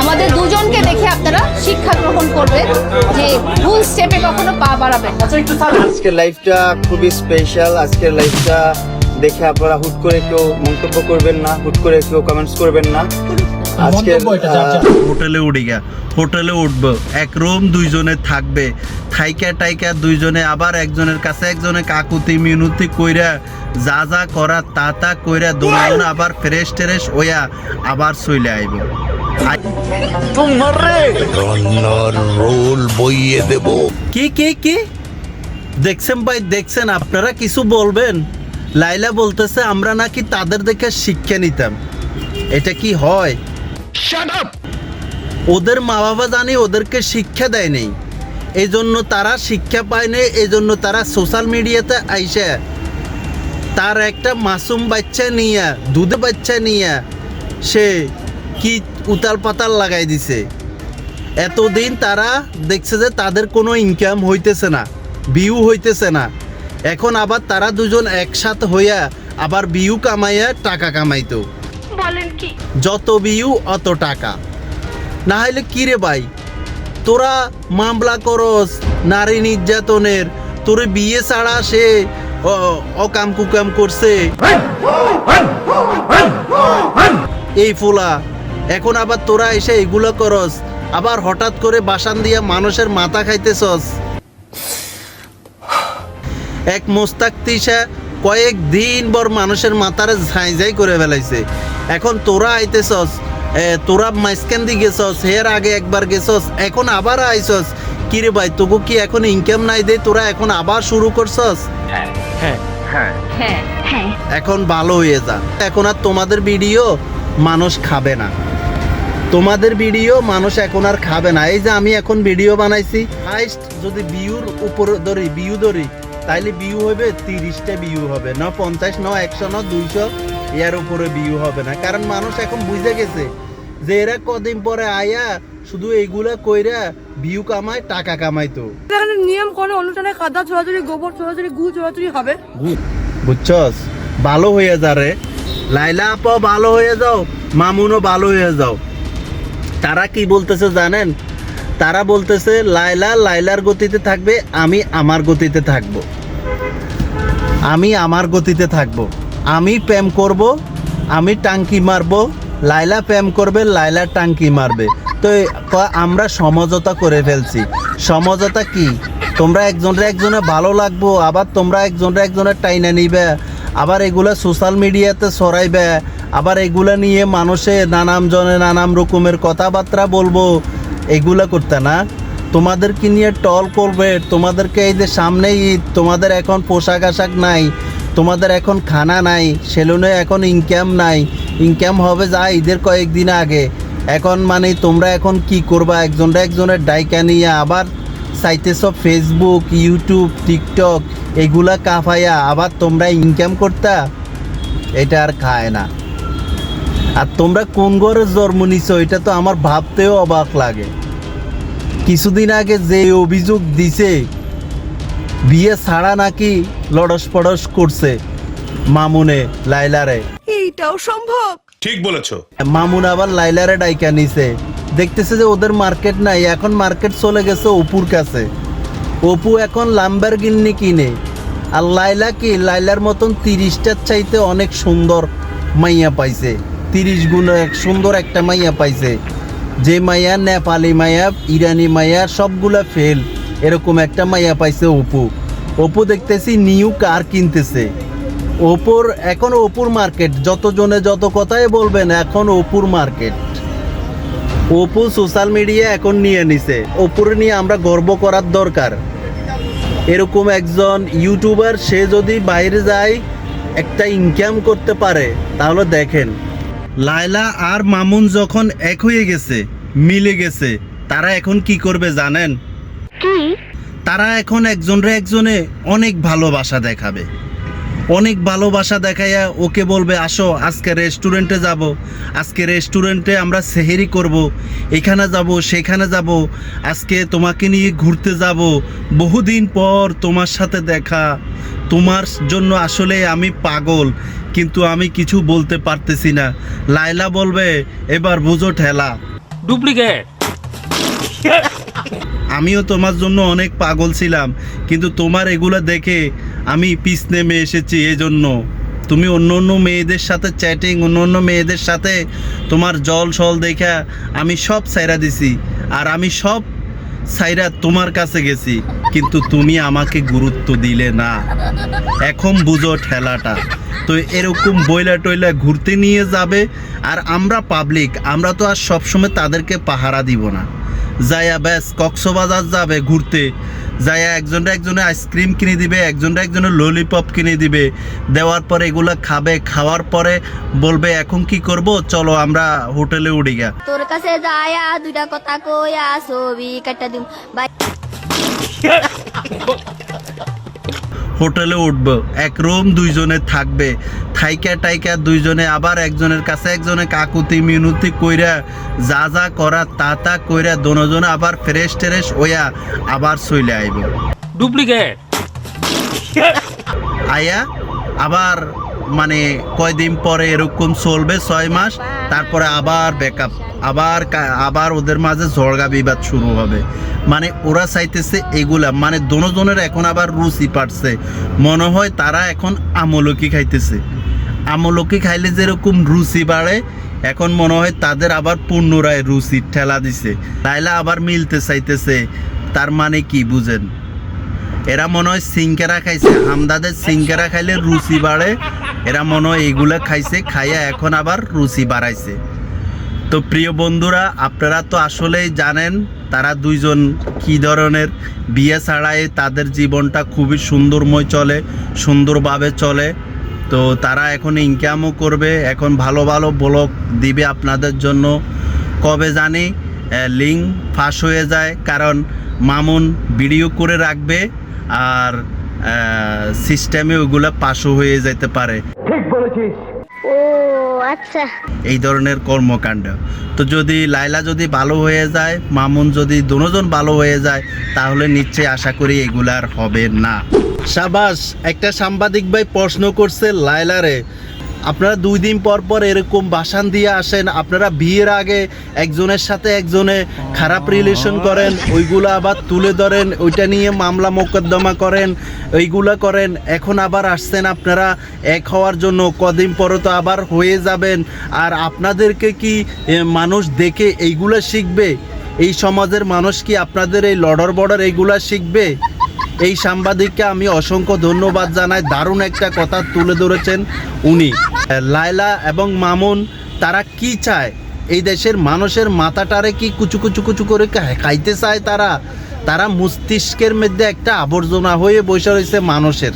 আমাদের দুজনকে দেখে আপনারা শিক্ষা গ্রহণ করবেন যে ভুল স্টেপে কখনো পা বাড়াবেন না। আজকের লাইফটা খুবই স্পেশাল। আজকের লাইফটা দেখে আপনারা হুট করে কেউ মন্তব্য করবেন না, হুট করে কেউ কমেন্টস করবেন না। আজকের হোটেলে উঠি গা, হোটেলে উঠবো, এক রুম দুইজনে থাকবে, থাইকা টাইকা দুইজনে আবার একজনের কাছে একজনে কাকুতি মিনতি কইরা যা যা করা তা তা কইরা দুজন আবার ফ্রেশ ট্রেশ হইয়া আবার চলে আইব। রোল বইয়ে দেব। কি দেখছেন ভাই, দেখছেন? আপনারা কিছু বলবেন? লাইলা বলতেছে আমরা নাকি তাদের দেখে শিক্ষা নিতাম। এটা কি হয়? ওদের মা বাবা জানি ওদেরকে শিক্ষা দেয় নেই, এই জন্য তারা শিক্ষা পায় নাই, এই জন্য তারা সোশ্যাল মিডিয়াতে আইসে তার একটা মাসুম বাচ্চা নিয়ে, দুধে বাচ্চা নিয়ে সে কি উতাল পাতাল লাগাই দিছে। এতদিন তারা দেখছে যে তাদের কোনো ইনকাম হইতেছে না, ভিউ হইতেছে না। এখন আবার তারা দুজন একসাথে হইয়া আবার ভিউ কামাইয়া টাকা কামাইতো। বলেন কি? যত ভিউ অত টাকা। না হলে কি রে ভাই, তোরা মামলা করস নারী নির্যাতনের, তোর বিয়ে ছাড়া সে অকাম কুকাম করছে এই ফোলা, এখন আবার তোরা এসে এগুলো করস, আবার হঠাৎ করে বাসান দিয়া মানুষের মাথা খাইতেছস। এক মোস্তাক তিশা কয়েকদিন পর মানুষের মাথারে ঝাই করে ফেলাইছে। এখন তোরা আইতেছস, তোরা মাঝখান দিয়ে গেছস, হের আগে একবার গেছস, এখন আবার আইছস। কিরে ভাই, তোকে কি এখন ইনকাম নাই দে, তোরা এখন আবার শুরু করছস? এখন ভালো হয়ে যা, এখন আর তোমাদের ভিডিও মানুষ খাবে না, তোমাদের ভিডিও মানুষ এখন আর খাবে না। এই যে আমি এখন ভিডিও বানাইছি, হাইস্ট যদি ভিউর উপর ধরি, ভিউ ধরি, তাইলে ভিউ হবে 30টা ভিউ হবে না, 50 না 100 না 200, এর উপরে ভিউ হবে না। কারণ মানুষ এখন বুঝে গেছে যে এরা কদিন পরে আয়া শুধু এইগুলা কইরা ভিউ কামায়, টাকা কামাইতো। এখানে নিয়ম কোনো অনুষ্ঠানে কাদা ছোড়াছুড়ি, গোবর ছোড়াছুড়ি, গু ছোড়াছুড়ি হবে, বুঝছস? ভালো হয়ে যা রে লাইলা আপা, ভালো হয়ে যাও, মামুনও ভালো হয়ে যাও। তারা কি বলতেছে জানেন? তারা বলতেছে লাইলা লাইলার গতিতে থাকবে, আমি আমার গতিতে থাকবো, আমি আমার গতিতে থাকবো, আমি প্রেম করব, আমি টাঙ্কি মারবো, লাইলা প্রেম করবে, লাইলা টাঙ্কি মারবে। তো আমরা সমঝোতা করে ফেলছি। সমঝোতা কি? তোমরা একজনে ভালো লাগবো, আবার তোমরা একজনের টাইনা নিবে, আবার এগুলা সোশ্যাল মিডিয়াতে ছড়াইবে, আবার এগুলা নিয়ে মানুষে নানান জনে নানান রকমের কথাবার্তা বলবো, এগুলা করতে না। তোমাদেরকে নিয়ে টল করবে, তোমাদেরকে এই যে সামনেই ঈদ, তোমাদের এখন পোশাক আশাক নাই, তোমাদের এখন খানা নাই, সেলুনে এখন ইনকাম নাই, ইনকাম হবে যা ঈদের কয়েকদিন আগে। এখন মানে তোমরা এখন কি করবা? একজনের ডাইকা নিয়ে আবার চাইতেছ ফেসবুক, ইউটিউব, টিকটক এগুলা কাফাইয়া আবার তোমরা ইনকাম করতা, এটা আর খায় না। আর তোমরা কোন ঘরে জন্ম নিছো এটা তো আমার ভাবতেও অবাক লাগে। কিছুদিন আগে যে অভিযোগ দিছে বিয়ে ছাড়া নাকি লড়স পড়স করছে মামুনে লাইলারে, এইটাও সম্ভব? ঠিক বলেছো। মামুন আবার লাইলারে ডাইকা নিছে। দেখতেছে যে ওদের মার্কেট নাই, এখন মার্কেট চলে গেছে অপুর কাছে। অপু এখন লাম্বরগিনি কিনে, আর লাইলা কি লাইলার মতন 30টার চাইতে অনেক সুন্দর মাইয়া পাইছে, 30 গুণ এক সুন্দর একটা মাইয়া পাইছে। যে মাইয়া নেপালি মাইয়া, ইরানি মাইয়া সবগুলা ফেল, এরকম একটা মাইয়া পাইছে অপু। অপু দেখতেছি নিউ কার কিনতেছে। এখন অপুর মার্কেট, যতজনে যত কথাই বলবেন, এখন অপুর মার্কেট। অপু সোশ্যাল মিডিয়া এখন নিয়ে নিছে, অপুর নিয়ে আমরা গর্ব করার দরকার। এরকম একজন ইউটিউবার, সে যদি বাইরে যায় একটা ইনকাম করতে পারে, তাহলে দেখেন লাইলা আর মামুন যখন এক হয়ে গেছে, মিলে গেছে, তারা এখন কি করবে জানেন? তারা এখন একজনে অনেক ভালোবাসা দেখাবে, অনেক ভালোবাসা দেখাইয়া ওকে বলবে আসো আজকে রেস্টুরেন্টে যাব, আজকে রেস্টুরেন্টে আমরা সেহেরি করব, এখানে যাব সেখানে যাব, আজকে তোমাকে নিয়ে ঘুরতে যাব, বহুদিন পর তোমার সাথে দেখা, তোমার জন্য আসলে আমি পাগল, কিন্তু আমি কিছু বলতে পারতেছি না। লাইলা বলবে এবার বুঝো ঠেলা। ডুপ্লিকেট। আমিও তোমার জন্য অনেক পাগল ছিলাম, কিন্তু তোমার এগুলো দেখে আমি পিছ নেমে এসেছি। এই জন্য তুমি অন্য অন্য মেয়েদের সাথে চ্যাটিং, অন্য অন্য মেয়েদের সাথে তোমার জল সল দেখা আমি সব সাইরা দিছি, আর আমি সব সাইরা তোমার কাছে গেছি, কিন্তু তুমি আমাকে গুরুত্ব দিলে না। এখন বুঝো ঠেলাটা। তো এরকম বইলা টইলা ঘুরতে নিয়ে যাবে, আর আমরা পাবলিক, আমরা তো আর সবসময় তাদেরকে পাহারা দিব না। যাইয়া ব্যাস কক্সবাজার যাবে ঘুরতে, যাইয়া একজনে আইসক্রিম কিনে দিবে, একজনে ললিপপ কিনে দিবে, দেওয়ার পরে এগুলো খাবে, খাওয়ার পরে বলবে এখন কি করব, চলো আমরা হোটেলে উঠি গা। তোর কাছে যায়া দুইটা কথা কইয়া ছবি কাটা দিম বাই। হোটেলে উঠবো, এক রুম দুইজনে থাকবে, থাইকা টাইকা দুইজনে আবার একজনের কাছে একজনে কাকুতি মিনতি কইরা যা যা করা তা কইরা দোনোজনে আবার ফ্রেশ ট্রেশ হইয়া আবার চলে আইব। ডুপ্লিকেট। আয়া আবার মানে কয়দিন পরে এরকম চলবে 6 মাস, তারপরে আবার ব্যাকআপ, আবার ওদের মাঝে ঝগড়া বিবাদ শুরু হবে। মানে ওরা চাইতেছে এগুলা, মানে দোনোজনের এখন আবার রুচি পাচ্ছে, মনে হয় তারা এখন আমলকি খাইতেছে। আমলকি খাইলে যেরকম রুচি বাড়ে, এখন মনে হয় তাদের আবার পুনরায় রুচি ঠেলা দিছে, লাইলা আবার মিলতে চাইতেছে। তার মানে কি বুঝেন? এরা মনে হয় সিঙ্গারা খাইছে, হামদাদের সিঙ্গারা খাইলে রুচি বাড়ে, এরা মনে হয় এগুলা খাইছে, খাইয়া এখন আবার রুচি বাড়াইছে। তো প্রিয় বন্ধুরা, আপনারা তো আসলেই জানেন তারা দুইজন কি ধরনের, বিয়ে ছাড়াই তাদের জীবনটা খুবই সুন্দরময় চলে, সুন্দরভাবে চলে। তো তারা এখন ইনকামও করবে, এখন ভালো ভালো ব্লগ দিবে আপনাদের জন্য। কবে জানি লিঙ্ক ফাঁস হয়ে যায়, কারণ মামুন ভিডিও করে রাখবে আর সিস্টেমে ওগুলো পাশও হয়ে যেতে পারে। ও আচ্ছা, এই ধরনের কর্মকাণ্ড। তো যদি লাইলা যদি ভালো হয়ে যায়, মামুন যদি দুজন ভালো হয়ে যায়, তাহলে নিশ্চয়ই আশা করি এগুলার হবে না। সাবাস, একটা সাংবাদিক ভাই প্রশ্ন করছে লাইলারে, আপনারা 2 দিন পর পর এরকম ভাষণ দিয়ে আসেন, আপনারা বিয়ের আগে একজনের সাথে একজনে খারাপ রিলেশন করেন, ওইগুলো আবার তুলে ধরেন, ওইটা নিয়ে মামলা মোকদ্দমা করেন, ওইগুলো করেন, এখন আবার আসছেন আপনারা এক হওয়ার জন্য, কদিন পরে তো আবার হয়ে যাবেন। আর আপনাদেরকে কি মানুষ দেখে এইগুলো শিখবে? এই সমাজের মানুষ কি আপনাদের এই লড়র বর্ডার এইগুলা শিখবে? এই সাংবাদিককে আমি অসংখ্য ধন্যবাদ জানাই, দারুণ একটা কথা তুলে ধরেছেন উনি। লাইলা এবং মামুন তারা কি চায়? এই দেশের মানুষের মাথাটারে কি কুচু কুচু কুচু করে খাইতে চায় তারা মস্তিষ্কের মধ্যে একটা আবর্জনা হয়ে বসে রয়েছে মানুষের।